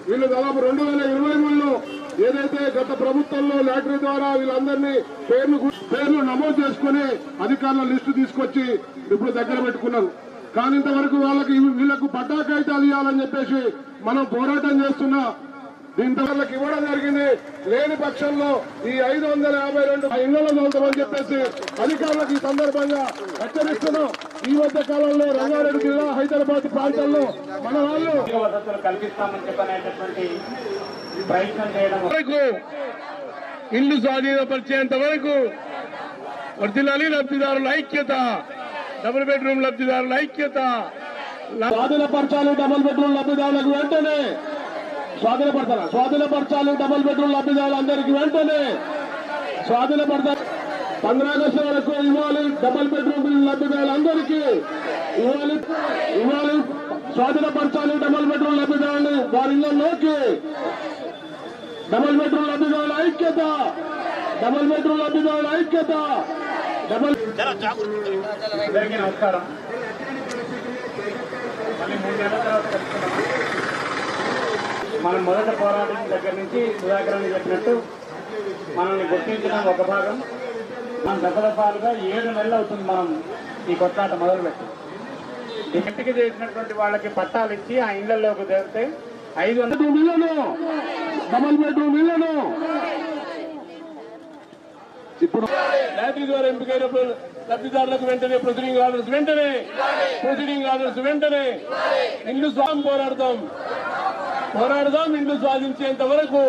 వీళ్ళు దాదాపు 2023లో ఏదైతే గత ప్రభుత్వంలో లాటరీ ద్వారా వీళ్ళందరినీ పేర్లు నమోదు చేసుకుని అధికారుల లిస్టు తీసుకొచ్చి ఇప్పుడు దగ్గర పెట్టుకున్నారు. కానీ ఇంతవరకు వీళ్లకు పట్టా కాగితాలు ఇవ్వాలని చెప్పేసి మనం పోరాటం చేస్తున్నా దీంతో వాళ్ళకి ఇవ్వడం జరిగింది. లేని పక్షంలో ఈ 552 ఇళ్లలో చదువుతామని చెప్పేసి అధికారులకు ఈ సందర్భంగా హెచ్చరిస్తున్నాం. ఈ మధ్య కాలంలో రంగారెడ్డి జిల్లా హైదరాబాద్ ప్రాంతాల్లో మన వాళ్ళు వసతులు కల్పిస్తామని చెప్పనేటటువంటి ప్రయత్నం చేయడం వరకు ఇల్లు స్వాధీనపరిచేంత వరకు వర్ధిల్లాలి లబ్ధిదారుల ఐక్యత, డబుల్ బెడ్రూమ్ లబ్ధిదారుల ఐక్యత. స్వాధీనపరచాలి డబుల్ బెడ్రూమ్ లబ్ధిదారులకు వెంటనే స్వాధీనపరచాలి డబుల్ బెడ్రూమ్ లబ్ధిదారులందరికీ వెంటనే స్వాధీనపరచాలి. 15 ఆగస్టు వరకు ఇవ్వాలి. డబుల్ బెడ్రూమ్ లబ్ధిదారులందరికీ ఇవ్వాలి. స్వాధీనపరచాలి డబుల్ బెడ్రూమ్ లబ్ధిదారులు వారి ఇళ్లలోకి. డబుల్ బెడ్రూమ్ లబ్ధిదారుల ఐక్యత, డబుల్ బెడ్రూమ్ లబ్ధిదారుల ఐక్యత. అందరికీ నమస్కారం. మళ్ళీ 3 నెలల తర్వాత కలుసుకున్నాము. మనం మొదట పోరాటం దగ్గర నుంచి సుధాకర్ అని చెప్పినట్టు మనల్ని గుర్తించడం ఒక భాగం. మనం దఫాలుగా 7 నెలలు అవుతుంది మనం ఈ కొట్లాట మొదలుపెట్టి. ఇంటికి చేసినటువంటి వాళ్ళకి పట్టాలు ఇచ్చి ఆ ఇళ్లలోకి జరిగితే 500 ఇళ్లను డబుల్ బెడ్రూమ్ ఇళ్లను ఇప్పుడు లాటరీ ద్వారా ఎంపికైనప్పుడు లబ్ధిదారులకు వెంటనే ప్రొసీడింగ్ ఆర్డర్స్ వెంటనే ఇల్లు పోరాడదాం. ఇల్లు సాధించేంత వరకు